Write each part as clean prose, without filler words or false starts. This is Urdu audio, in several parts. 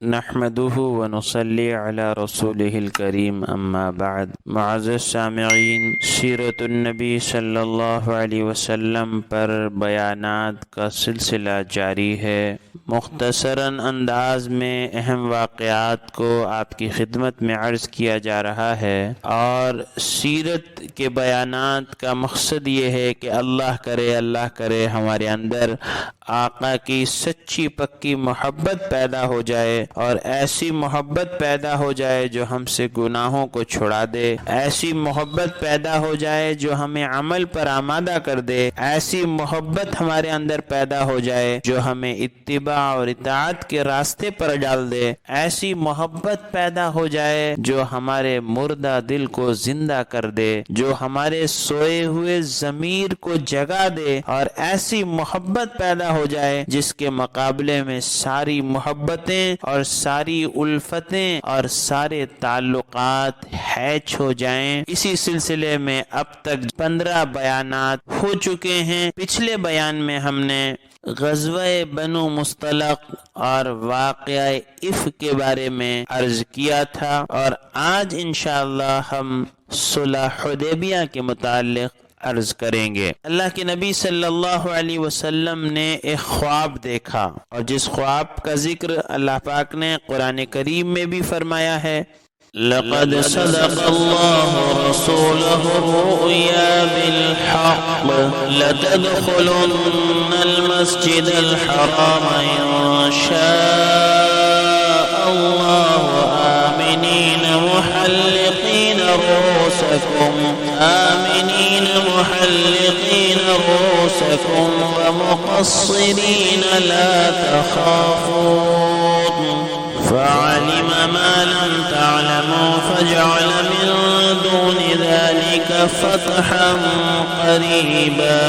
نحمده ونصلي على رسوله الكريم اما بعد۔ معزز سامعین، سیرت النبی صلی اللہ علیہ وسلم پر بیانات کا سلسلہ جاری ہے۔ مختصراً انداز میں اہم واقعات کو آپ کی خدمت میں عرض کیا جا رہا ہے، اور سیرت کے بیانات کا مقصد یہ ہے کہ اللہ کرے ہمارے اندر آقا کی سچی پکی محبت پیدا ہو جائے، اور ایسی محبت پیدا ہو جائے جو ہم سے گناہوں کو چھڑا دے، ایسی محبت پیدا ہو جائے جو ہمیں عمل پر آمادہ کر دے، ایسی محبت ہمارے اندر پیدا ہو جائے جو ہمیں اتباع اور اطاعت کے راستے پر ڈال دے، ایسی محبت پیدا ہو جائے جو ہمارے مردہ دل کو زندہ کر دے، جو ہمارے سوئے ہوئے ضمیر کو جگا دے، اور ایسی محبت پیدا ہو جائے جس کے مقابلے میں ساری محبتیں اور ساری الفتیں اور سارے تعلقات ہیچ ہو جائیں۔ اسی سلسلے میں اب تک 15 بیانات ہو چکے ہیں۔ پچھلے بیان میں ہم نے غزوہ بنو مصطلق اور واقعہ افک کے بارے میں عرض کیا تھا، اور آج انشاءاللہ ہم صلح حدیبیہ کے متعلق عرض کریں گے۔ اللہ کے نبی صلی اللہ علیہ وسلم نے ایک خواب دیکھا، اور جس خواب کا ذکر اللہ پاک نے قرآن کریم میں بھی فرمایا ہے، لقد صدق اللہ رسولہ الرؤیا بالحق لتدخلن المسجد الحرام ان شاء اللہ آمنین محلقین رؤوسکم ومقصرین لا تخافون فعلم ما لم تعلموا فجعل من دون ذلك فتحا قریبا۔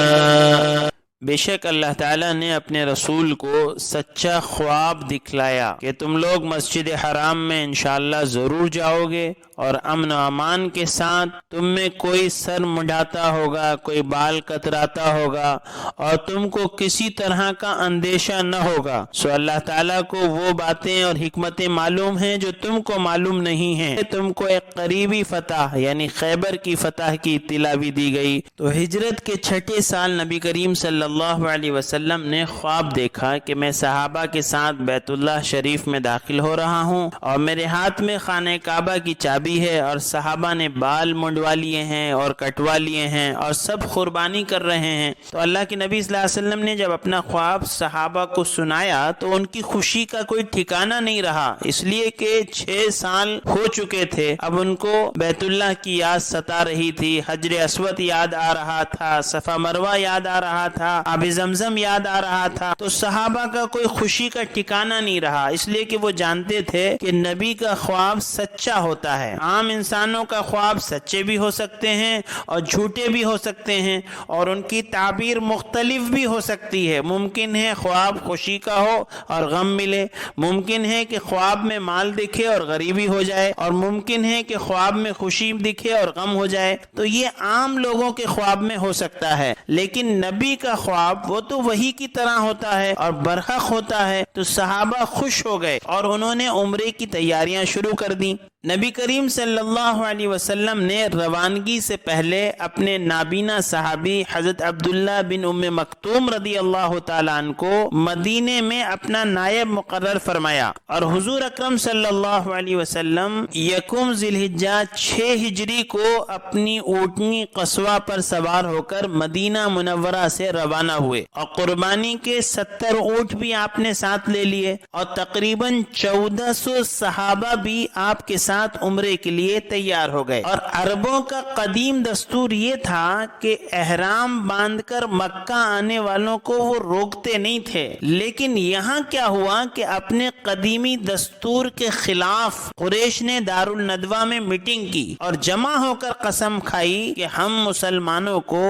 بے شک اللہ تعالیٰ نے اپنے رسول کو سچا خواب دکھلایا کہ تم لوگ مسجد حرام میں انشاءاللہ ضرور جاؤ گے، اور امن و امان کے ساتھ، تم میں کوئی سر مڈھاتا ہوگا، کوئی بال کتراتا ہوگا، اور تم کو کسی طرح کا اندیشہ نہ ہوگا۔ سو اللہ تعالیٰ کو وہ باتیں اور حکمتیں معلوم ہیں جو تم کو معلوم نہیں ہیں۔ تم کو ایک قریبی فتح یعنی خیبر کی فتح کی اطلاع بھی دی گئی۔ تو ہجرت کے 6 سال نبی کریم صلی اللہ علیہ وسلم نے خواب دیکھا کہ میں صحابہ کے ساتھ بیت اللہ شریف میں داخل ہو رہا ہوں، اور میرے ہاتھ میں خانہ کعبہ کی چابی ہے، اور صحابہ نے بال منڈوا لیے ہیں اور کٹوا لیے ہیں، اور سب قربانی کر رہے ہیں۔ تو اللہ کے نبی صلی اللہ علیہ وسلم نے جب اپنا خواب صحابہ کو سنایا تو ان کی خوشی کا کوئی ٹھکانہ نہیں رہا، اس لیے کہ 6 سال ہو چکے تھے۔ اب ان کو بیت اللہ کی یاد ستا رہی تھی، حجر اسود یاد آ رہا تھا، صفا مروہ یاد آ رہا تھا، آب زمزم یاد آ رہا تھا۔ تو صحابہ کا کوئی خوشی کا ٹھکانہ نہیں رہا، اس لیے کہ وہ جانتے تھے کہ نبی کا خواب سچا ہوتا ہے۔ عام انسانوں کا خواب سچے بھی ہو سکتے ہیں اور جھوٹے بھی ہو سکتے ہیں، اور ان کی تعبیر مختلف بھی ہو سکتی ہے۔ ممکن ہے خواب خوشی کا ہو اور غم ملے، ممکن ہے کہ خواب میں مال دکھے اور غریبی ہو جائے، اور ممکن ہے کہ خواب میں خوشی دکھے اور غم ہو جائے۔ تو یہ عام لوگوں کے خواب میں ہو سکتا ہے، لیکن نبی کا خواب وہ تو وحی کی طرح ہوتا ہے اور برحق ہوتا ہے۔ تو صحابہ خوش ہو گئے اور انہوں نے عمرے کی تیاریاں شروع کر دیں۔ نبی کریم صلی اللہ علیہ وسلم نے روانگی سے پہلے اپنے نابینا صحابی حضرت عبداللہ بن ام مکتوم رضی اللہ تعالیٰ عنہ کو مدینے میں اپنا نائب مقرر فرمایا، اور حضور اکرم صلی اللہ علیہ وسلم 1 ذی الحجہ 6 ہجری کو اپنی اونٹنی قصوہ پر سوار ہو کر مدینہ منورہ سے روانہ ہوئے، اور قربانی کے 70 اونٹ بھی آپ نے ساتھ لے لیے، اور تقریباً 1400 صحابہ بھی آپ کے ساتھ عمرے کے لیے تیار ہو گئے۔ اور عربوں کا قدیم دستور یہ تھا کہ احرام باندھ کر مکہ آنے والوں کو وہ روکتے نہیں تھے، لیکن یہاں کیا ہوا کہ اپنے قدیمی دستور کے خلاف قریش نے دارالندوہ میں میٹنگ کی اور جمع ہو کر قسم کھائی کہ ہم مسلمانوں کو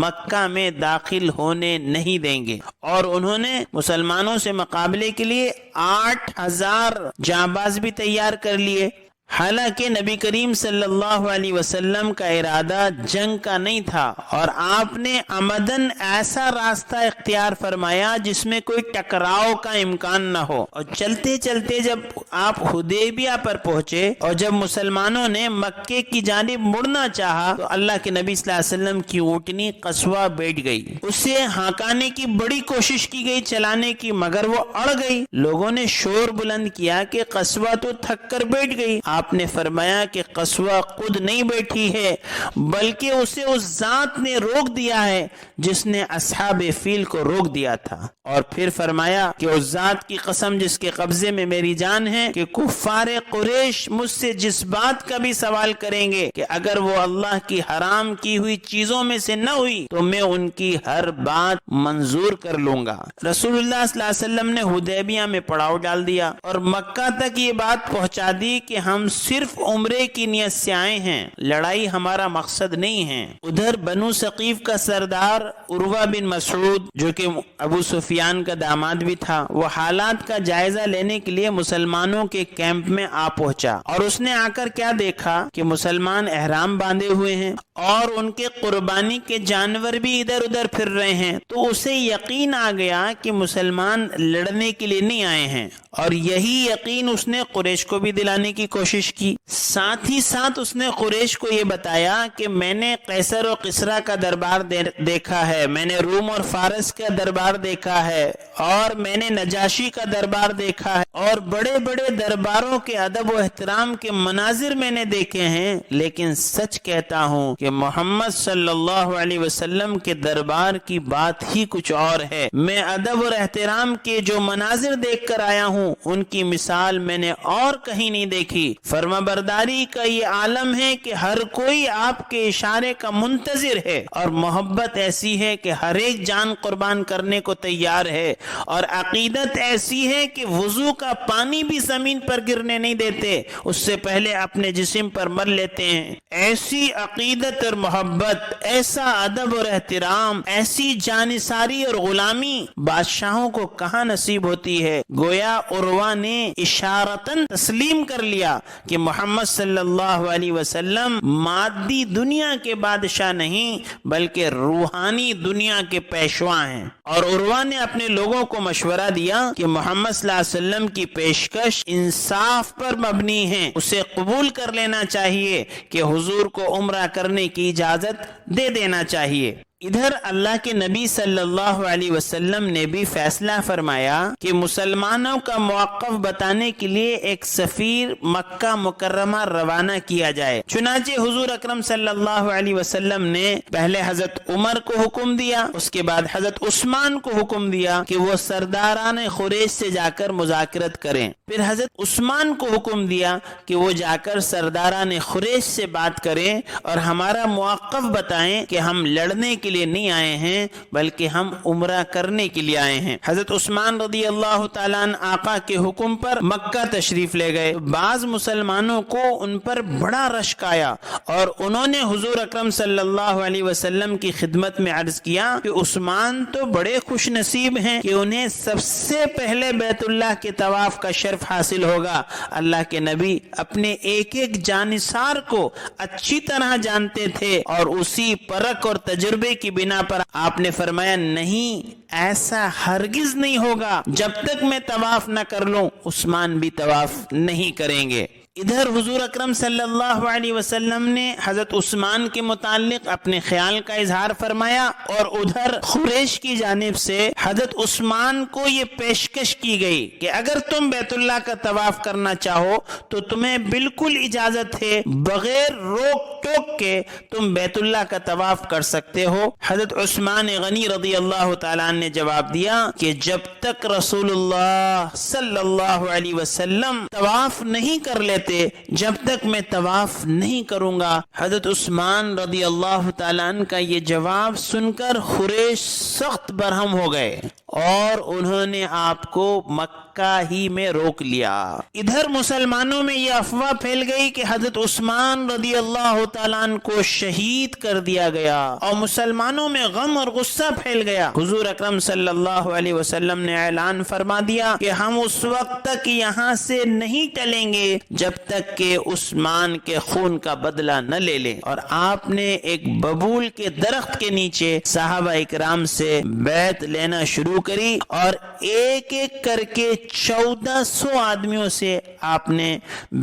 مکہ میں داخل ہونے نہیں دیں گے، اور انہوں نے مسلمانوں سے مقابلے کے لیے 8000 جانباز بھی تیار کر لیے۔ حالانکہ نبی کریم صلی اللہ علیہ وسلم کا ارادہ جنگ کا نہیں تھا، اور آپ نے عمدن ایسا راستہ اختیار فرمایا جس میں کوئی ٹکراؤ کا امکان نہ ہو، اور چلتے چلتے جب آپ حدیبیہ پر پہنچے اور جب مسلمانوں نے مکے کی جانب مڑنا چاہا تو اللہ کے نبی صلی اللہ علیہ وسلم کی اونٹنی قصوہ بیٹھ گئی، اسے ہانکانے کی بڑی کوشش کی گئی چلانے کی، مگر وہ اڑ گئی۔ لوگوں نے شور بلند کیا کہ قصوہ تو تھک کر بیٹھ گئی۔ آپ نے فرمایا کہ قصوہ خود نہیں بیٹھی ہے بلکہ اسے اس ذات نے روک دیا ہے جس نے اصحاب فیل کو روک دیا تھا، اور پھر فرمایا کہ اس ذات کی قسم جس کے قبضے میں میری جان ہے کہ کفار قریش مجھ سے جس بات کا بھی سوال کریں گے کہ اگر وہ اللہ کی حرام کی ہوئی چیزوں میں سے نہ ہوئی تو میں ان کی ہر بات منظور کر لوں گا۔ رسول اللہ صلی اللہ علیہ وسلم نے حدیبیہ میں پڑاؤ ڈال دیا اور مکہ تک یہ بات پہنچا دی کہ ہم صرف عمرے کی نیت سے آئے ہیں، لڑائی ہمارا مقصد نہیں ہے۔ ادھر بنو ثقیف کا سردار عروہ بن مسعود جو کہ ابو سفیان کا داماد بھی تھا، وہ حالات کا جائزہ لینے کے لیے مسلمانوں کے کیمپ میں آ پہنچا، اور اس نے آ کر کیا دیکھا کہ مسلمان احرام باندھے ہوئے ہیں اور ان کے قربانی کے جانور بھی ادھر ادھر پھر رہے ہیں، تو اسے یقین آ گیا کہ مسلمان لڑنے کے لیے نہیں آئے ہیں، اور یہی یقین اس نے قریش کو بھی دلانے کی کوشش کی۔ ساتھ ہی ساتھ اس نے قریش کو یہ بتایا کہ میں نے قیصر و کسریٰ کا دربار دیکھا ہے، میں نے روم اور فارس کا دربار دیکھا ہے، اور میں نے نجاشی کا دربار دیکھا ہے، اور بڑے بڑے درباروں کے ادب و احترام کے مناظر میں نے دیکھے ہیں، لیکن سچ کہتا ہوں کہ محمد صلی اللہ علیہ وسلم کے دربار کی بات ہی کچھ اور ہے۔ میں ادب اور احترام کے جو مناظر دیکھ کر آیا ہوں ان کی مثال میں نے اور کہیں نہیں دیکھی۔ فرمانبرداری کا یہ عالم ہے کہ ہر کوئی آپ کے اشارے کا منتظر ہے، اور محبت ایسی ہے کہ ہر ایک جان قربان کرنے کو تیار ہے، اور عقیدت ایسی ہے کہ وضو کا پانی بھی زمین پر گرنے نہیں دیتے، اس سے پہلے اپنے جسم پر مل لیتے ہیں۔ ایسی عقیدت اور محبت، ایسا ادب اور احترام، ایسی جانثاری اور غلامی بادشاہوں کو کہاں نصیب ہوتی ہے۔ گویا عروہ نے اشارتاً تسلیم کر لیا کہ محمد صلی اللہ علیہ وسلم مادی دنیا کے بادشاہ نہیں بلکہ روحانی دنیا کے پیشوا ہیں، اور عروہ نے اپنے لوگوں کو مشورہ دیا کہ محمد صلی اللہ علیہ وسلم کی پیشکش انصاف پر مبنی ہے، اسے قبول کر لینا چاہیے کہ حضور کو عمرہ کرنے کی اجازت دے دینا چاہیے۔ ادھر اللہ کے نبی صلی اللہ علیہ وسلم نے بھی فیصلہ فرمایا کہ مسلمانوں کا موقف بتانے کے لیے ایک سفیر مکہ مکرمہ روانہ کیا جائے۔ چنانچہ حضور اکرم صلی اللہ علیہ وسلم نے پہلے حضرت عمر کو حکم دیا، اس کے بعد حضرت عثمان کو حکم دیا کہ وہ سرداران قریش سے جا کر مذاکرت کریں، پھر حضرت عثمان کو حکم دیا کہ وہ جا کر سرداران قریش سے بات کریں اور ہمارا موقف بتائیں کہ ہم لڑنے کے لیے نہیں آئے ہیں بلکہ ہم عمرہ کرنے کے لیے آئے ہیں۔ حضرت عثمان رضی اللہ تعالیٰ عنہ آقا کے حکم پر مکہ تشریف لے گئے۔ بعض مسلمانوں کو ان پر بڑا رشک آیا اور انہوں نے حضور اکرم صلی اللہ علیہ وسلم کی خدمت میں عرض کیا کہ عثمان تو بڑے خوش نصیب ہیں کہ انہیں سب سے پہلے بیت اللہ کے طواف کا شرف حاصل ہوگا۔ اللہ کے نبی اپنے ایک ایک جانثار کو اچھی طرح جانتے تھے، اور اسی پرکھ اور تجربے کی بنا پر آپ نے فرمایا نہیں، ایسا ہرگز نہیں ہوگا جب تک میں طواف نہ کر لوں عثمان بھی طواف نہیں کریں گے۔ ادھر حضور اکرم صلی اللہ علیہ وسلم نے حضرت عثمان کے متعلق اپنے خیال کا اظہار فرمایا، اور ادھر قریش کی جانب سے حضرت عثمان کو یہ پیشکش کی گئی کہ اگر تم بیت اللہ کا طواف کرنا چاہو تو تمہیں بالکل اجازت ہے، بغیر روک ٹوک کے تم بیت اللہ کا طواف کر سکتے ہو۔ حضرت عثمان غنی رضی اللہ تعالیٰ نے جواب دیا کہ جب تک رسول اللہ صلی اللہ علیہ وسلم طواف نہیں کر لیتے جب تک میں طواف نہیں کروں گا۔ حضرت عثمان رضی اللہ تعالیٰ عنہ کا یہ جواب سن کر قریش سخت برہم ہو گئے، اور انہوں نے آپ کو مکہ مکہ ہی میں روک لیا۔ ادھر مسلمانوں میں یہ افواہ پھیل گئی کہ حضرت عثمان رضی اللہ تعالیٰ عنہ کو شہید کر دیا گیا، اور مسلمانوں میں غم اور غصہ پھیل گیا۔ حضور اکرم صلی اللہ علیہ وسلم نے اعلان فرما دیا کہ ہم اس وقت تک یہاں سے نہیں ٹلیں گے جب تک کہ عثمان کے خون کا بدلہ نہ لے لیں، اور آپ نے ایک ببول کے درخت کے نیچے صحابہ اکرام سے بیعت لینا شروع کری، اور ایک ایک کر کے 1400 آدمیوں سے آپ نے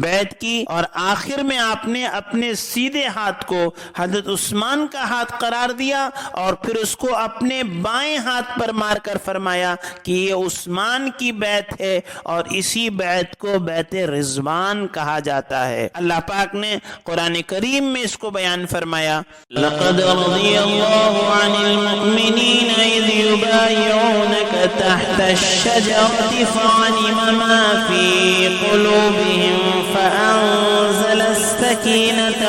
بیعت کی، اور آخر میں آپ نے اپنے سیدھے ہاتھ کو حضرت عثمان کا ہاتھ قرار دیا، اور پھر اس کو اپنے بائیں ہاتھ پر مار کر فرمایا کہ یہ عثمان کی بیعت ہے، اور اسی بیعت کو بیعت رضوان کہا جاتا ہے۔ اللہ پاک نے قرآن کریم میں اس کو بیان فرمایا، لَقَدْ رَضِيَ اللَّهُ عَنِ الْمُؤْمِنِينَ إِذْ يُبَايِعُونَكَ تَحْتَ الشَّجَرَةِ فَعَلِمَ مَا فِي قُلُوبِهِمْ فَأَنزَلَ السَّكِينَةَ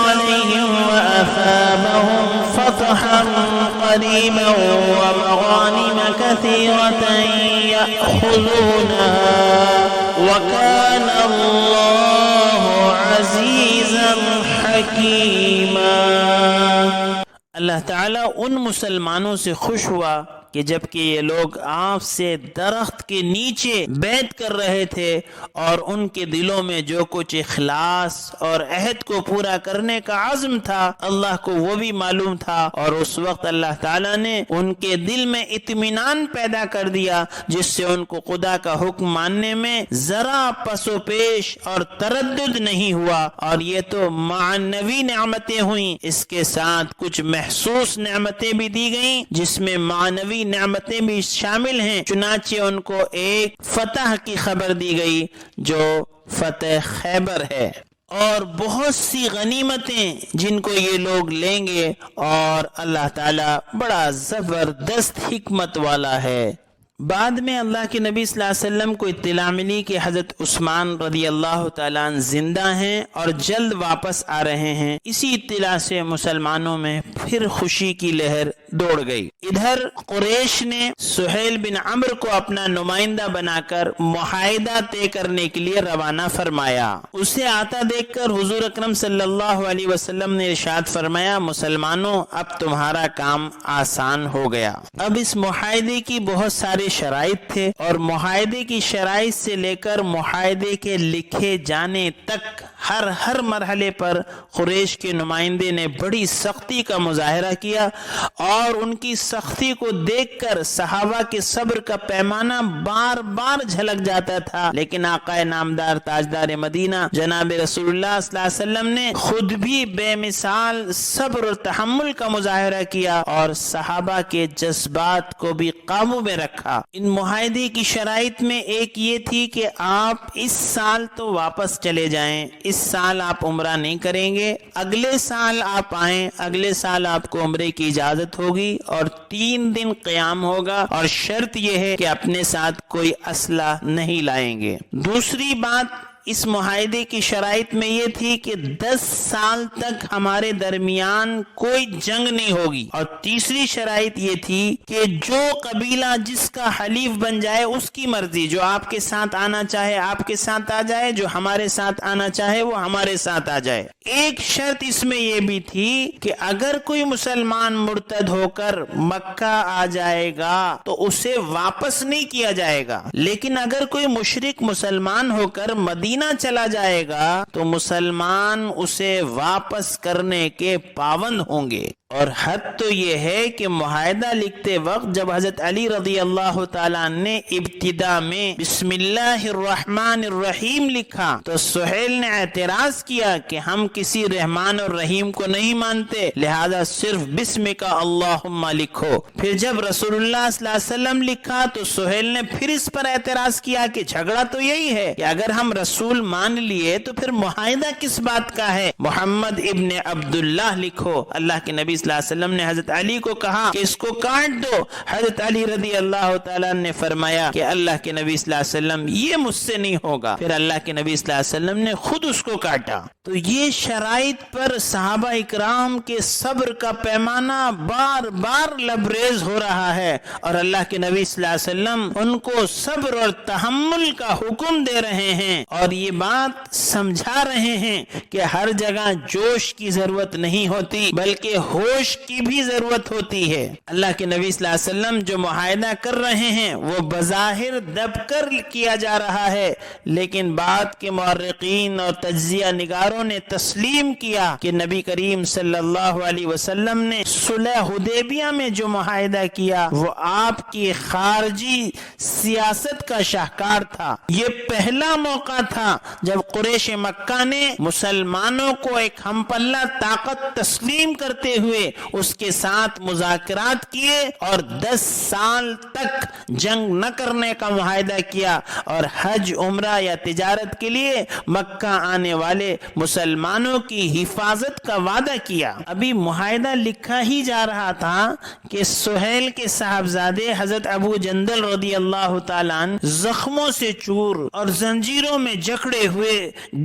عَلَيْهِمْ وَأَثَابَهُمْ فَتْحًا قَرِيبًا وَمَغَانِمَ كَثِيرَةً يَأْخُذُونَهَا وَكَانَ اللَّهُ عَزِيزًا حَكِيمًا۔ اللہ تعالیٰ ان مسلمانوں سے خوش ہوا کہ جبکہ یہ لوگ آپ سے درخت کے نیچے بیعت کر رہے تھے اور ان کے دلوں میں جو کچھ اخلاص اور عہد کو پورا کرنے کا عزم تھا اللہ کو وہ بھی معلوم تھا، اور اس وقت اللہ تعالیٰ نے ان کے دل میں اطمینان پیدا کر دیا جس سے ان کو خدا کا حکم ماننے میں ذرا پس و پیش اور تردد نہیں ہوا۔ اور یہ تو معنوی نعمتیں ہوئیں، اس کے ساتھ کچھ محسوس نعمتیں بھی دی گئیں جس میں معنوی نعمتیں بھی شامل ہیں۔ چنانچہ ان کو ایک فتح کی خبر دی گئی جو فتح خیبر ہے، اور بہت سی غنیمتیں جن کو یہ لوگ لیں گے، اور اللہ تعالیٰ بڑا زبردست حکمت والا ہے۔ بعد میں اللہ کے نبی صلی اللہ علیہ وسلم کو اطلاع ملی کہ حضرت عثمان رضی اللہ تعالیٰ عنہ زندہ ہیں اور جلد واپس آ رہے ہیں۔ اسی اطلاع سے مسلمانوں میں پھر خوشی کی لہر دوڑ گئی۔ ادھر قریش نے سہیل بن عمرو کو اپنا نمائندہ بنا کر معاہدہ طے کرنے کے لیے روانہ فرمایا۔ اسے آتا دیکھ کر حضور اکرم صلی اللہ علیہ وسلم نے ارشاد فرمایا، مسلمانوں اب تمہارا کام آسان ہو گیا۔ اب اس معاہدے کی بہت سارے شرائط تھے، اور معاہدے کی شرائط سے لے کر معاہدے کے لکھے جانے تک ہر مرحلے پر قریش کے نمائندے نے بڑی سختی کا مظاہرہ کیا، اور ان کی سختی کو دیکھ کر صحابہ کے صبر کا پیمانہ بار بار جھلک جاتا تھا، لیکن آقا نامدار تاجدار مدینہ جناب رسول اللہ صلی اللہ علیہ وسلم نے خود بھی بے مثال صبر اور تحمل کا مظاہرہ کیا، اور صحابہ کے جذبات کو بھی قابو میں رکھا۔ ان معاہدے کی شرائط میں ایک یہ تھی کہ آپ اس سال تو واپس چلے جائیں، اس سال آپ عمرہ نہیں کریں گے، اگلے سال آپ آئیں، اگلے سال آپ کو عمرے کی اجازت ہوگی، اور 3 دن قیام ہوگا، اور شرط یہ ہے کہ اپنے ساتھ کوئی اسلحہ نہیں لائیں گے۔ دوسری بات اس معاہدے کی شرائط میں یہ تھی کہ 10 سال تک ہمارے درمیان کوئی جنگ نہیں ہوگی، اور تیسری شرائط یہ تھی کہ جو قبیلہ جس کا حلیف بن جائے اس کی مرضی، جو آپ کے ساتھ آنا چاہے آپ کے ساتھ آ جائے، جو ہمارے ساتھ آنا چاہے وہ ہمارے ساتھ آ جائے۔ ایک شرط اس میں یہ بھی تھی کہ اگر کوئی مسلمان مرتد ہو کر مکہ آ جائے گا تو اسے واپس نہیں کیا جائے گا، لیکن اگر کوئی مشرک مسلمان ہو کر مدینہ چلا جائے گا تو مسلمان اسے واپس کرنے کے پابند ہوں گے۔ اور حد تو یہ ہے کہ معاہدہ لکھتے وقت جب حضرت علی رضی اللہ تعالیٰ نے ابتدا میں بسم اللہ الرحمن الرحیم لکھا تو سہیل نے اعتراض کیا کہ ہم کسی رحمان اور رحیم کو نہیں مانتے، لہذا صرف بسم کا اللہم لکھو۔ پھر جب رسول اللہ صلی اللہ علیہ وسلم لکھا تو سہیل نے پھر اس پر اعتراض کیا کہ جھگڑا تو یہی ہے کہ اگر ہم رسول مان لیے تو پھر معاہدہ کس بات کا ہے، محمد ابن عبداللہ لکھو۔ اللہ کے نبی صلی اللہ علیہ وسلم نے حضرت علی کو کہا کہ اس کو کاٹ دو، حضرت علی رضی اللہ تعالیٰ نے فرمایا کہ اللہ کے نبی صلی اللہ علیہ وسلم یہ مجھ سے نہیں ہوگا، پھر اللہ کے نبی صلی اللہ علیہ وسلم نے خود اس کو کاٹا۔ تو یہ شرائط پر صحابہ اکرام کے صبر کا پیمانہ بار بار لبریز ہو رہا ہے، اور اللہ کے نبی صلی اللہ علیہ وسلم ان کو صبر اور تحمل کا حکم دے رہے ہیں، اور یہ بات سمجھا رہے ہیں کہ ہر جگہ جوش کی ضرورت نہیں ہوتی بلکہ ہوش کی بھی ضرورت ہوتی ہے۔ اللہ کے نبی صلی اللہ علیہ وسلم جو معاہدہ کر رہے ہیں وہ بظاہر دب کر کیا جا رہا ہے، لیکن بعد کے مورخین اور تجزیہ نگاروں نے تسلیم کیا کہ نبی کریم صلی اللہ علیہ وسلم نے صلح حدیبیہ میں جو معاہدہ کیا وہ آپ کی خارجی سیاست کا شاہکار تھا۔ یہ پہلا موقع تھا جب قریش مکہ نے مسلمانوں کو ایک ہم پلہ طاقت تسلیم کرتے ہوئے اس کے ساتھ مذاکرات کیے اور 10 سال تک جنگ نہ کرنے کا معاہدہ کیا، اور حج، عمرہ یا تجارت کے لیے مکہ آنے والے مسلمانوں کی حفاظت کا وعدہ کیا۔ ابھی معاہدہ لکھا ہی جا رہا تھا کہ سہیل کے صاحبزادے حضرت ابو جندل رضی اللہ تعالیٰ عنہ زخموں سے چور اور زنجیروں میں جکڑے ہوئے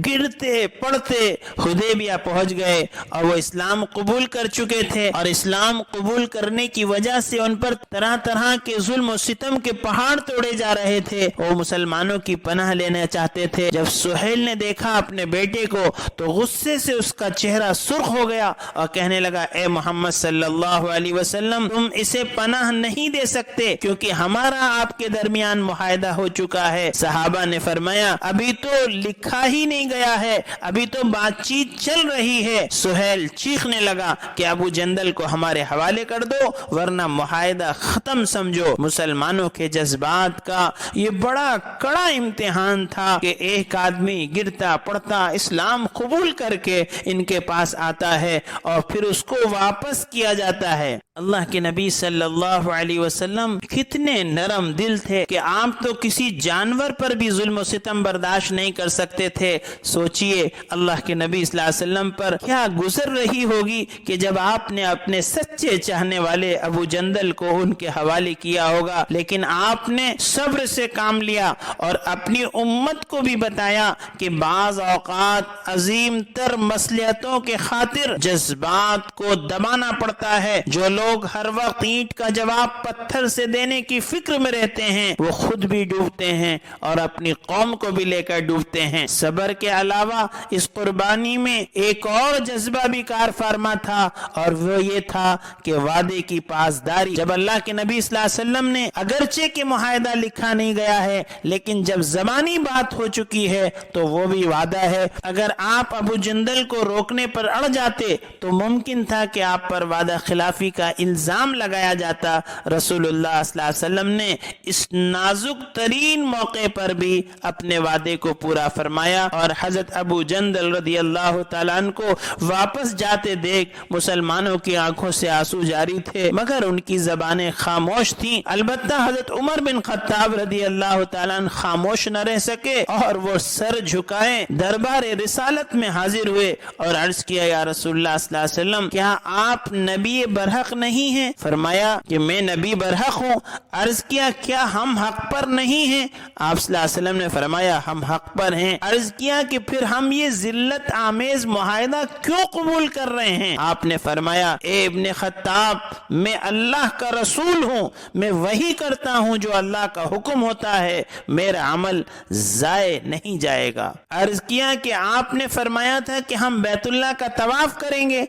گرتے پڑتے حدیبیہ پہنچ گئے، اور وہ اسلام قبول کر چکے تھے، اور اسلام قبول کرنے کی وجہ سے ان پر طرح طرح کے ظلم و ستم کے پہاڑ توڑے جا رہے تھے، وہ مسلمانوں کی پناہ لینا چاہتے تھے۔ جب سہیل نے دیکھا اپنے بیٹے کو تو غصے سے اس کا چہرہ سرخ ہو گیا اور کہنے لگا، اے محمد صلی اللہ علیہ وسلم، تم اسے پناہ نہیں دے سکتے کیونکہ ہمارا آپ کے درمیان معاہدہ ہو چکا ہے۔ صحابہ نے فرمایا، ابھی تو لکھا ہی نہیں گیا ہے، ابھی تو بات چیت چل رہی ہے۔ سہیل چیخنے لگا کہ ابو جندل کو ہمارے حوالے کر دو ورنہ معاہدہ ختم سمجھو۔ مسلمانوں کے جذبات کا یہ بڑا کڑا امتحان تھا کہ ایک آدمی گرتا پڑتا اسلام قبول کر کے ان کے پاس آتا ہے اور پھر اس کو واپس کیا جاتا ہے۔ اللہ کے نبی صلی اللہ علیہ وسلم کتنے نرم دل تھے کہ آپ تو کسی جانور پر بھی ظلم و ستم برداشت نہیں کر سکتے تھے۔ سوچئے اللہ کے نبی صلی اللہ علیہ وسلم پر کیا گزر رہی ہوگی کہ جب آپ نے اپنے سچے چاہنے والے ابو جندل کو ان کے حوالے کیا ہوگا، لیکن آپ نے صبر سے کام لیا اور اپنی امت کو بھی بتایا کہ بعض اوقات عظیم تر مصلحتوں کے خاطر جذبات کو دبانا پڑتا ہے۔ جو لوگ ہر وقت اینٹ کا جواب پتھر سے دینے کی فکر میں رہتے ہیں وہ خود بھی ڈوبتے ہیں اور اپنی قوم کو بھی لے کر ڈوبتے ہیں۔ صبر کے علاوہ اس قربانی میں ایک اور جذبہ بھی کار فرما تھا، اور وہ یہ تھا کہ وعدے کی پاسداری۔ جب اللہ کے نبی صلی اللہ علیہ وسلم نے اگرچہ کہ معاہدہ لکھا نہیں گیا ہے لیکن جب زبانی بات ہو چکی ہے تو وہ بھی وعدہ ہے۔ اگر آپ ابو جندل کو روکنے پر اڑ جاتے تو ممکن تھا کہ آپ پر وعدہ خلافی کا الزام لگایا جاتا۔ رسول اللہ صلی اللہ علیہ وسلم نے اس نازک ترین موقع پر بھی اپنے وعدے کو پورا فرمایا، اور حضرت ابو جندل رضی اللہ تعالیٰ عنہ کو واپس جاتے دیکھ مسلمانوں کی آنکھوں سے آنسو جاری تھے مگر ان کی زبانیں خاموش تھیں۔ البتہ حضرت عمر بن خطاب رضی اللہ تعالیٰ عنہ خاموش نہ رہ سکے اور وہ سر جھکائے دربار رسالت میں حاضر ہوئے اور عرض کیا، یا رسول اللہ صلی اللہ علیہ وسلم، کیا آپ نبی برحق نہیں ہیں؟ فرمایا کہ میں نبی برحق ہوں۔ عرض کیا، کیا ہم حق پر نہیں ہیں؟ آپ صلی اللہ علیہ وسلم نے فرمایا، ہم حق پر ہیں۔ عرض کیا کہ پھر ہم یہ ذلت آمیز معاہدہ کیوں قبول کر رہے ہیں؟ آپ نے فرمایا، اے ابن خطاب، میں اللہ کا رسول ہوں، میں وہی کرتا ہوں جو اللہ کا حکم ہوتا ہے، میرا عمل ضائع نہیں جائے گا۔ عرض کیا کہ آپ نے فرمایا تھا کہ ہم بیت اللہ کا طواف کریں گے۔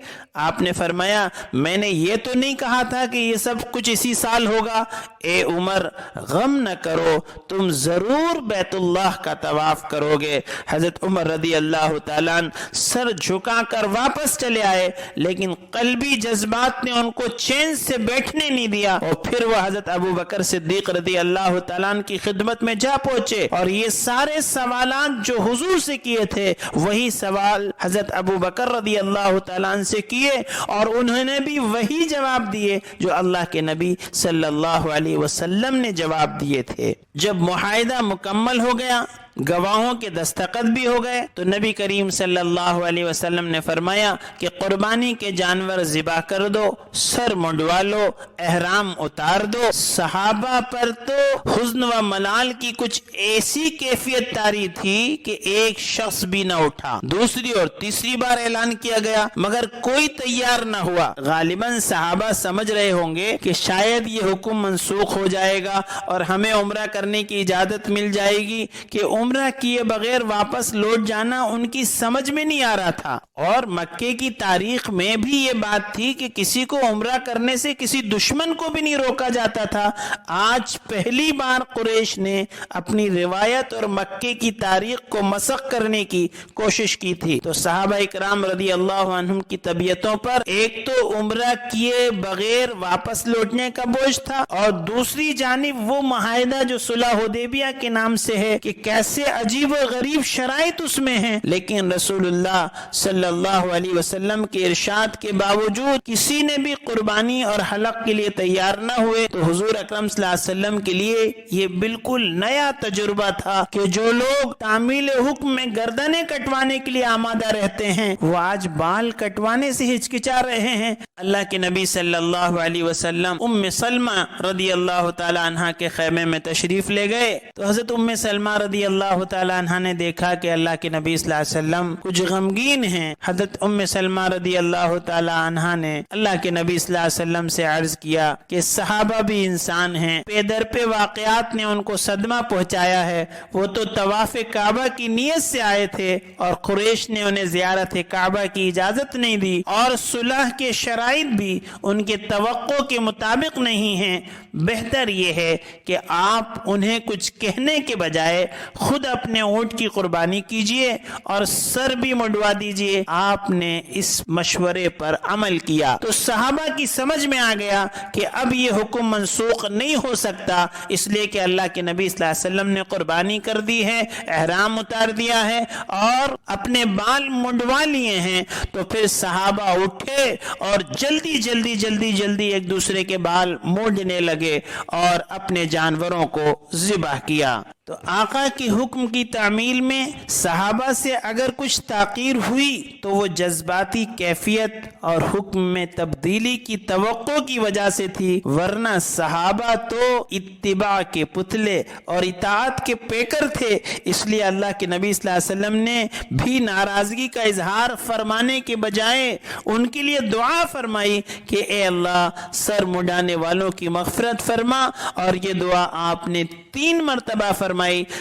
آپ نے فرمایا، میں نے یہ تو نہیں کہا تھا کہ یہ سب کچھ اسی سال ہوگا۔ اے عمر، غم نہ کرو، تم ضرور بیت اللہ کا طواف کرو گے۔ حضرت عمر رضی اللہ تعالیٰ عنہ سر جھکا کر واپس چلے آئے، لیکن قلبی جذبات نے ان کو چین سے بیٹھنے نہیں دیا، اور پھر وہ حضرت ابو بکر صدیق رضی اللہ تعالیٰ عنہ کی خدمت میں جا پہنچے، اور یہ سارے سوالات جو حضور سے کیے تھے وہی سوال حضرت ابو بکر رضی اللہ تعالیٰ عنہ سے کیے، اور انہوں نے بھی وہی جواب دیے جو اللہ کے نبی صلی اللہ علیہ وسلم نے جواب دیے تھے۔ جب معاہدہ مکمل ہو گیا گواہوں کے دستخط بھی ہو گئے، تو نبی کریم صلی اللہ علیہ وسلم نے فرمایا کہ قربانی کے جانور ذبح کر دو، سر منڈوا لو، احرام اتار دو۔ صحابہ پر تو حزن و ملال کی کچھ ایسی کیفیت طاری تھی کہ ایک شخص بھی نہ اٹھا۔ دوسری اور تیسری بار اعلان کیا گیا مگر کوئی تیار نہ ہوا۔ غالباً صحابہ سمجھ رہے ہوں گے کہ شاید یہ حکم منسوخ ہو جائے گا اور ہمیں عمرہ کرنے کی اجازت مل جائے گی، کہ عمرہ کیے بغیر واپس لوٹ جانا ان کی سمجھ میں نہیں آ رہا تھا۔ اور مکے کی تاریخ میں بھی یہ بات تھی کہ کسی کو عمرہ کرنے سے کسی دشمن کو بھی نہیں روکا جاتا تھا۔ آج پہلی بار قریش نے اپنی روایت اور مکے کی تاریخ کو مسخ کرنے کی کوشش کی تھی۔ تو صحابہ اکرام رضی اللہ عنہم کی طبیعتوں پر ایک تو عمرہ کیے بغیر واپس لوٹنے کا بوجھ تھا، اور دوسری جانب وہ معاہدہ جو صلح حدیبیہ کے نام سے ہے کہ کیسے عجیب و غریب شرائط اس میں ہیں، لیکن رسول اللہ صلی اللہ علیہ وسلم کے ارشاد کے باوجود کسی نے بھی قربانی اور حلق کے لیے تیار نہ ہوئے۔ تو حضور اکرم صلی اللہ علیہ وسلم کے لیے یہ بالکل نیا تجربہ تھا کہ جو لوگ تعمیل حکم میں گردنیں کٹوانے کے لیے آمادہ رہتے ہیں وہ آج بال کٹوانے سے ہچکچا رہے ہیں۔ اللہ کے نبی صلی اللہ علیہ وسلم ام سلمہ رضی اللہ تعالی عنہ کے خیمے میں تشریف لے گئے، تو حضرت ام سلمہ رضی اللہ تعالی عنہ نے دیکھا کہ اللہ کے نبی صلی اللہ علیہ وسلم کچھ غمگین ہیں۔ حضرت ام سلمہ رضی اللہ تعالی عنہ نے اللہ کے نبی صلی اللہ علیہ وسلم سے عرض کیا کہ صحابہ بھی انسان ہیں، پے در پہ واقعات نے ان کو صدمہ پہنچایا ہے، وہ تو طواف کعبہ کی نیت سے آئے تھے اور قریش نے انہیں زیارت کعبہ کی اجازت نہیں دی، اور صلح کے شرائط بھی ان کے توقع کے مطابق نہیں ہیں۔ بہتر یہ ہے کہ آپ انہیں کچھ کہنے کے بجائے خود اپنے اونٹ کی قربانی کیجئے اور سر بھی منڈوا دیجئے۔ آپ نے اس مشورے پر عمل کیا تو صحابہ کی سمجھ میں آ گیا کہ اب یہ حکم منسوخ نہیں ہو سکتا، اس لیے کہ اللہ کے نبی صلی اللہ علیہ وسلم نے قربانی کر دی ہے، احرام اتار دیا ہے اور اپنے بال منڈوا لیے ہیں۔ تو پھر صحابہ اٹھے اور جلدی ایک دوسرے کے بال مونڈنے لگے اور اپنے جانوروں کو ذبح کیا۔ تو آقا کی حکم کی تعمیل میں صحابہ سے اگر کچھ تاخیر ہوئی تو وہ جذباتی کیفیت اور حکم میں تبدیلی کی توقع کی وجہ سے تھی، ورنہ صحابہ تو اتباع کے پتلے اور اطاعت کے پیکر تھے۔ اس لیے اللہ کے نبی صلی اللہ علیہ وسلم نے بھی ناراضگی کا اظہار فرمانے کے بجائے ان کے لیے دعا فرمائی کہ اے اللہ سر مڈانے والوں کی مغفرت فرما، اور یہ دعا آپ نے 3 مرتبہ فرمائی۔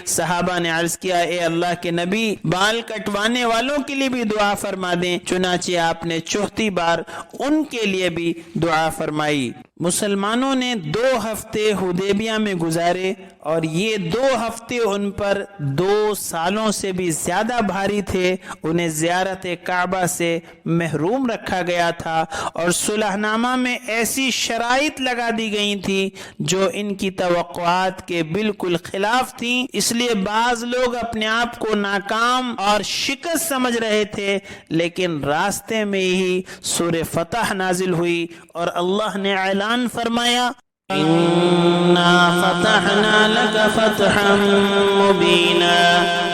صحابہ نے عرض کیا اے اللہ کے نبی بال کٹوانے والوں کے لیے بھی دعا فرما دیں، چنانچہ آپ نے 4تھی بار ان کے لیے بھی دعا فرمائی۔ مسلمانوں نے 2 ہفتے حدیبیہ میں گزارے اور یہ 2 ہفتے ان پر 2 سالوں سے بھی زیادہ بھاری تھے۔ انہیں زیارت کعبہ سے محروم رکھا گیا تھا اور صلح نامہ میں ایسی شرائط لگا دی گئی تھی جو ان کی توقعات کے بالکل خلاف تھیں۔ اس لیے بعض لوگ اپنے آپ کو ناکام اور شکست سمجھ رہے تھے، لیکن راستے میں ہی سورہ فتح نازل ہوئی اور اللہ نے اعلان فرمایا إِنَّا فَتَحْنَا لَكَ فَتْحًا مُبِينًا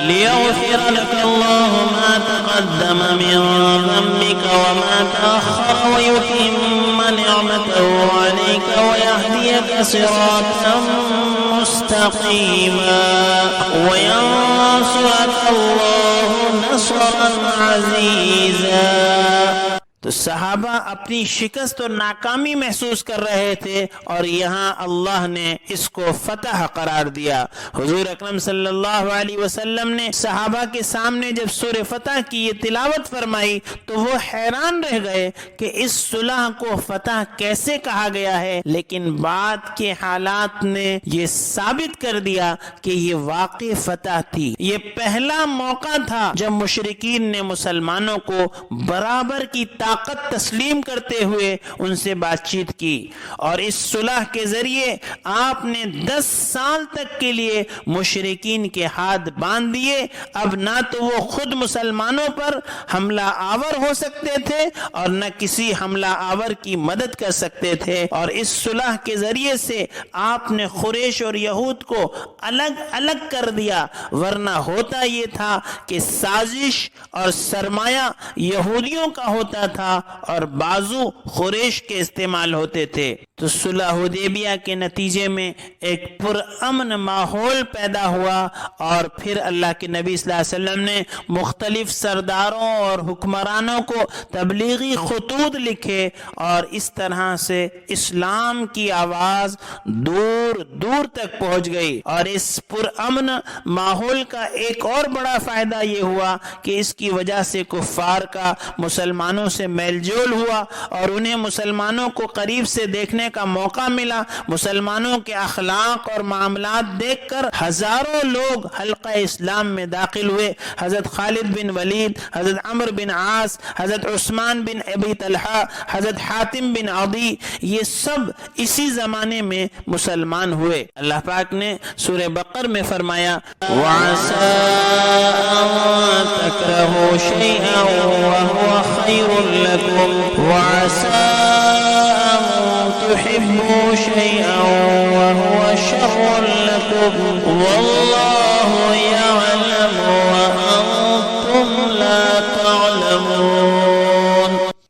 لِيَغْفِرَ لَكَ اللَّهُ مَا تَقَدَّمَ مِن ذَنبِكَ وَمَا تَأَخَّرَ وَيُتِمَّ نِعْمَتَهُ عَلَيْكَ وَيَهْدِيَكَ صِرَاطًا مُسْتَقِيمًا وَيَنصُرَكَ اللَّهُ نَصْرًا عَزِيزًا۔ تو صحابہ اپنی شکست اور ناکامی محسوس کر رہے تھے اور یہاں اللہ نے اس کو فتح قرار دیا۔ حضور اکرم صلی اللہ علیہ وسلم نے صحابہ کے سامنے جب سورہ فتح کی یہ تلاوت فرمائی تو وہ حیران رہ گئے کہ اس صلح کو فتح کیسے کہا گیا ہے، لیکن بعد کے حالات نے یہ ثابت کر دیا کہ یہ واقعی فتح تھی۔ یہ پہلا موقع تھا جب مشرکین نے مسلمانوں کو برابر کی صداقت تسلیم کرتے ہوئے ان سے بات چیت کی، اور اس صلح کے ذریعے آپ نے 10 سال تک کے لیے مشرکین کے ہاتھ باندھ دیے۔ اب نہ تو وہ خود مسلمانوں پر حملہ آور ہو سکتے تھے اور نہ کسی حملہ آور کی مدد کر سکتے تھے، اور اس صلح کے ذریعے سے آپ نے قریش اور یہود کو الگ الگ کر دیا، ورنہ ہوتا یہ تھا کہ سازش اور سرمایہ یہودیوں کا ہوتا تھا اور بازو قریش کے استعمال ہوتے تھے۔ تو صلح حدیبیہ کے نتیجے میں ایک پرامن ماحول پیدا ہوا، اور پھر اللہ کے نبی صلی اللہ علیہ وسلم نے مختلف سرداروں اور حکمرانوں کو تبلیغی خطوط لکھے، اور اس طرح سے اسلام کی آواز دور دور تک پہنچ گئی۔ اور اس پرامن ماحول کا ایک اور بڑا فائدہ یہ ہوا کہ اس کی وجہ سے کفار کا مسلمانوں سے میل جول ہوا، اور انہیں مسلمانوں کو قریب سے دیکھنے کا موقع ملا۔ مسلمانوں کے اخلاق اور معاملات دیکھ کر ہزاروں لوگ حلقہ اسلام میں داخل ہوئے۔ حضرت خالد بن ولید، حضرت عمر بن عاص، حضرت عثمان بن ابی طلحہ، حضرت حاتم بن عدی، یہ سب اسی زمانے میں مسلمان ہوئے۔ اللہ پاک نے سورہ بقر میں فرمایا وَعَسَىٰ أَن تَكْرَهُوا شَيْئًا وَهُوَ خَيْرٌ لَكُمْ وَعَسَىٰ أَن تُحِبُّوا شَيْئًا وَهُوَ شَرٌّ لَكُمْ وَاللَّهُ يَعْلَمُ وَأَنتُمْ لَا تَعْلَمُونَ۔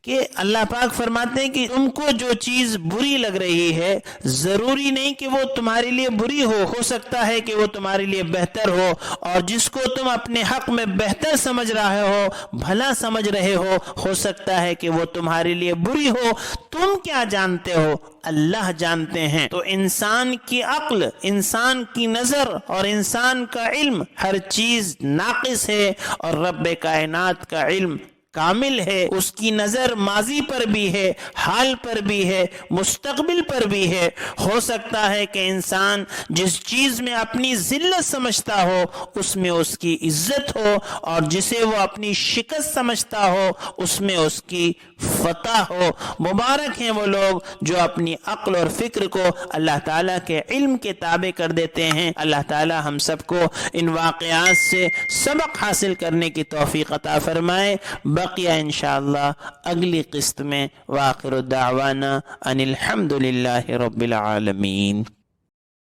کہ اللہ پاک فرماتے ہیں کہ تم کو جو چیز بری لگ رہی ہے ضروری نہیں کہ وہ تمہارے لیے بری ہو سکتا ہے کہ وہ تمہارے لیے بہتر ہو، اور جس کو تم اپنے حق میں بہتر سمجھ رہے ہو، بھلا سمجھ رہے ہو سکتا ہے کہ وہ تمہارے لیے بری ہو۔ تم کیا جانتے ہو؟ اللہ جانتے ہیں۔ تو انسان کی عقل، انسان کی نظر اور انسان کا علم ہر چیز ناقص ہے، اور رب کائنات کا علم کامل ہے۔ اس کی نظر ماضی پر بھی ہے، حال پر بھی ہے، مستقبل پر بھی ہے۔ ہو سکتا ہے کہ انسان جس چیز میں اپنی ذلت سمجھتا ہو اس میں اس کی عزت ہو، اور جسے وہ اپنی شکست سمجھتا ہو اس میں اس کی فتح ہو۔ مبارک ہیں وہ لوگ جو اپنی عقل اور فکر کو اللہ تعالیٰ کے علم کے تابع کر دیتے ہیں۔ اللہ تعالیٰ ہم سب کو ان واقعات سے سبق حاصل کرنے کی توفیق عطا فرمائے۔ بقیہ انشاءاللہ اگلی قسط میں۔ وآخر دعوانا ان الحمد للہ رب العالمین۔